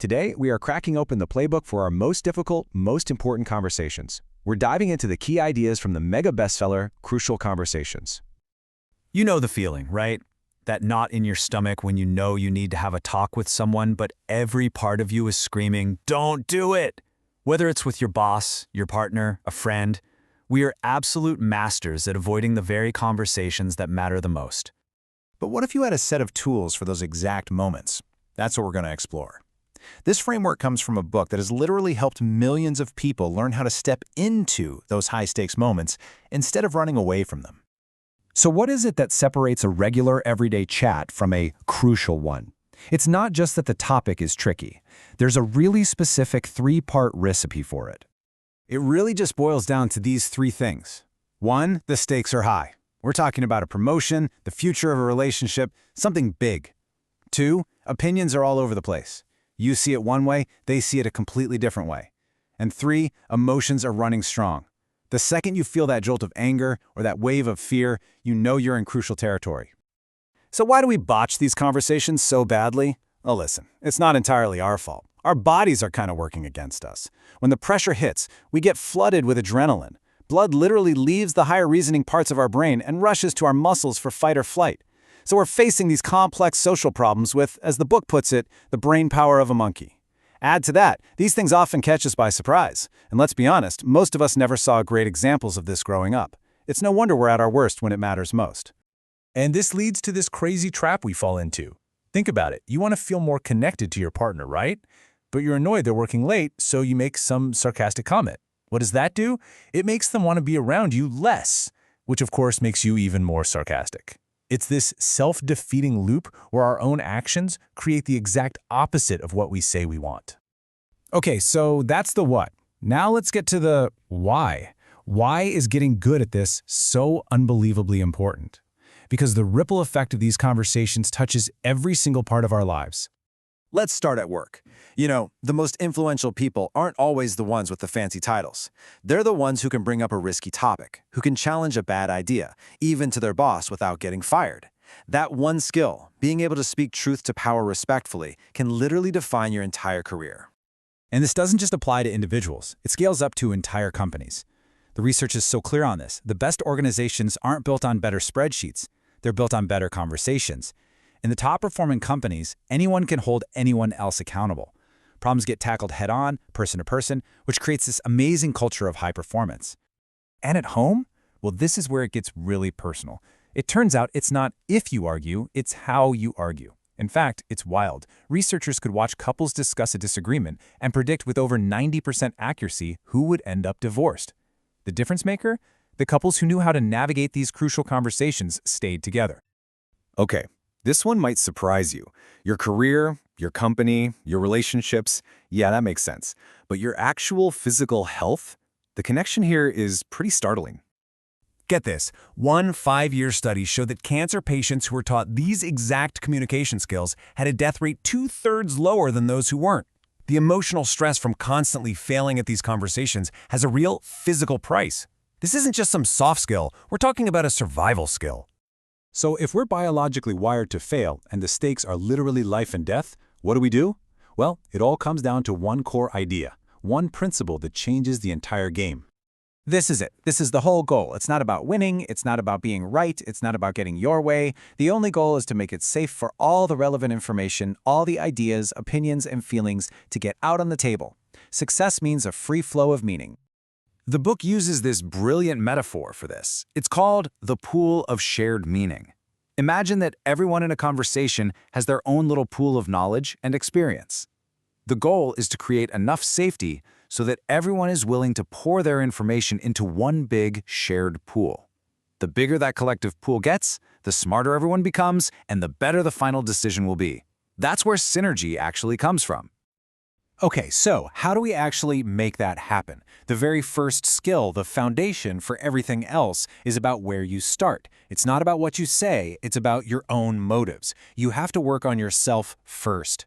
Today, we are cracking open the playbook for our most difficult, most important conversations. We're diving into the key ideas from the mega bestseller, Crucial Conversations. You know the feeling, right? That knot in your stomach when you know you need to have a talk with someone, but every part of you is screaming, "Don't do it!" Whether it's with your boss, your partner, a friend, we are absolute masters at avoiding the very conversations that matter the most. But what if you had a set of tools for those exact moments? That's what we're going to explore. This framework comes from a book that has literally helped millions of people learn how to step into those high-stakes moments instead of running away from them. So what is it that separates a regular everyday chat from a crucial one? It's not just that the topic is tricky. There's a really specific three-part recipe for it. It really just boils down to these three things. 1, the stakes are high. We're talking about a promotion, the future of a relationship, something big. 2, opinions are all over the place. You see it one way, they see it a completely different way. And 3, emotions are running strong. The second you feel that jolt of anger or that wave of fear, you know you're in crucial territory. So why do we botch these conversations so badly? Well, listen, it's not entirely our fault. Our bodies are kind of working against us. When the pressure hits, we get flooded with adrenaline. Blood literally leaves the higher reasoning parts of our brain and rushes to our muscles for fight or flight. So we're facing these complex social problems with, as the book puts it, the brain power of a monkey. Add to that, these things often catch us by surprise. And let's be honest, most of us never saw great examples of this growing up. It's no wonder we're at our worst when it matters most. And this leads to this crazy trap we fall into. Think about it. You want to feel more connected to your partner, right? But you're annoyed they're working late, so you make some sarcastic comment. What does that do? It makes them want to be around you less, which of course makes you even more sarcastic. It's this self-defeating loop where our own actions create the exact opposite of what we say we want. Okay, so that's the what. Now let's get to the why. Why is getting good at this so unbelievably important? Because the ripple effect of these conversations touches every single part of our lives. Let's start at work. You know, the most influential people aren't always the ones with the fancy titles. They're the ones who can bring up a risky topic, who can challenge a bad idea, even to their boss without getting fired. That one skill, being able to speak truth to power respectfully, can literally define your entire career. And this doesn't just apply to individuals. It scales up to entire companies. The research is so clear on this. The best organizations aren't built on better spreadsheets. They're built on better conversations. In the top-performing companies, anyone can hold anyone else accountable. Problems get tackled head-on, person to person, which creates this amazing culture of high performance. And at home? Well, this is where it gets really personal. It turns out it's not if you argue, it's how you argue. In fact, it's wild. Researchers could watch couples discuss a disagreement and predict with over 90% accuracy who would end up divorced. The difference maker? The couples who knew how to navigate these crucial conversations stayed together. Okay, this one might surprise you. Your career, your company, your relationships, yeah, that makes sense. But your actual physical health? The connection here is pretty startling. Get this, one 5-year study showed that cancer patients who were taught these exact communication skills had a death rate 2/3 lower than those who weren't. The emotional stress from constantly failing at these conversations has a real physical price. This isn't just some soft skill, we're talking about a survival skill. So if we're biologically wired to fail and the stakes are literally life and death, what do? Well, it all comes down to one core idea, one principle that changes the entire game. This is it. This is the whole goal. It's not about winning. It's not about being right. It's not about getting your way. The only goal is to make it safe for all the relevant information, all the ideas, opinions, and feelings to get out on the table. Success means a free flow of meaning. The book uses this brilliant metaphor for this. It's called the pool of shared meaning. Imagine that everyone in a conversation has their own little pool of knowledge and experience. The goal is to create enough safety so that everyone is willing to pour their information into one big shared pool. The bigger that collective pool gets, the smarter everyone becomes, and the better the final decision will be. That's where synergy actually comes from. Okay, so how do we actually make that happen? The very first skill, the foundation for everything else, is about where you start. It's not about what you say, it's about your own motives. You have to work on yourself first.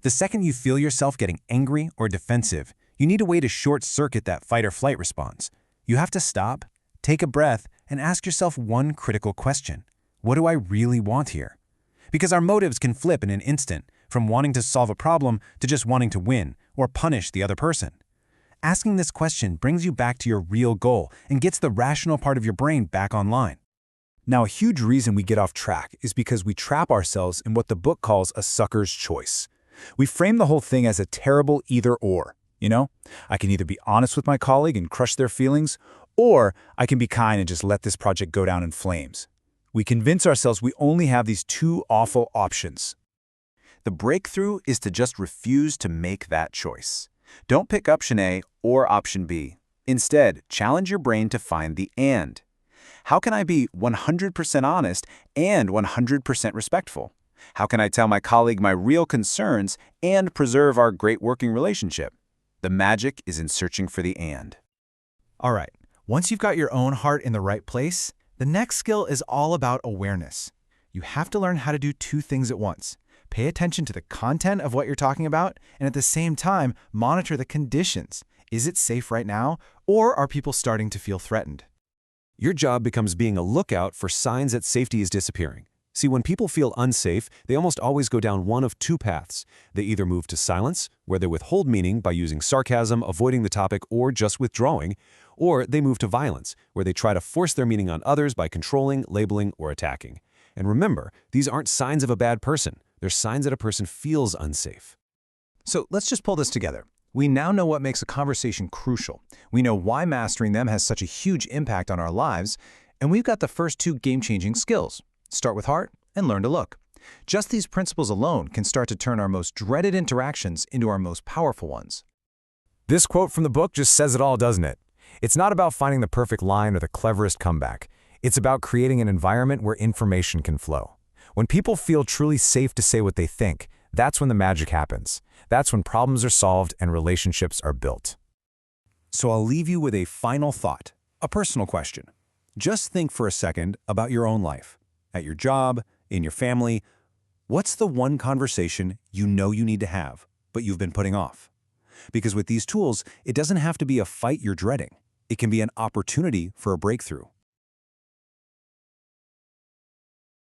The second you feel yourself getting angry or defensive, you need a way to short-circuit that fight or flight response. You have to stop, take a breath, and ask yourself one critical question. What do I really want here? Because our motives can flip in an instant, from wanting to solve a problem to just wanting to win or punish the other person. Asking this question brings you back to your real goal and gets the rational part of your brain back online. Now, a huge reason we get off track is because we trap ourselves in what the book calls a sucker's choice. We frame the whole thing as a terrible either-or. You know, I can either be honest with my colleague and crush their feelings, or I can be kind and just let this project go down in flames. We convince ourselves we only have these two awful options. The breakthrough is to just refuse to make that choice. Don't pick option A or option B. Instead, challenge your brain to find the and. How can I be 100% honest and 100% respectful? How can I tell my colleague my real concerns and preserve our great working relationship? The magic is in searching for the and. All right, once you've got your own heart in the right place, the next skill is all about awareness. You have to learn how to do two things at once. Pay attention to the content of what you're talking about, and at the same time, monitor the conditions. Is it safe right now, or are people starting to feel threatened? Your job becomes being a lookout for signs that safety is disappearing. See, when people feel unsafe, they almost always go down one of two paths. They either move to silence, where they withhold meaning by using sarcasm, avoiding the topic, or just withdrawing, or they move to violence, where they try to force their meaning on others by controlling, labeling, or attacking. And remember, these aren't signs of a bad person. They're signs that a person feels unsafe. So let's just pull this together. We now know what makes a conversation crucial. We know why mastering them has such a huge impact on our lives, and we've got the first two game-changing skills. Start with heart and learn to look. Just these principles alone can start to turn our most dreaded interactions into our most powerful ones. This quote from the book just says it all, doesn't it? It's not about finding the perfect line or the cleverest comeback. It's about creating an environment where information can flow. When people feel truly safe to say what they think, that's when the magic happens. That's when problems are solved and relationships are built. So I'll leave you with a final thought, a personal question. Just think for a second about your own life. At your job, in your family, what's the one conversation you know you need to have, but you've been putting off? Because with these tools, it doesn't have to be a fight you're dreading. It can be an opportunity for a breakthrough.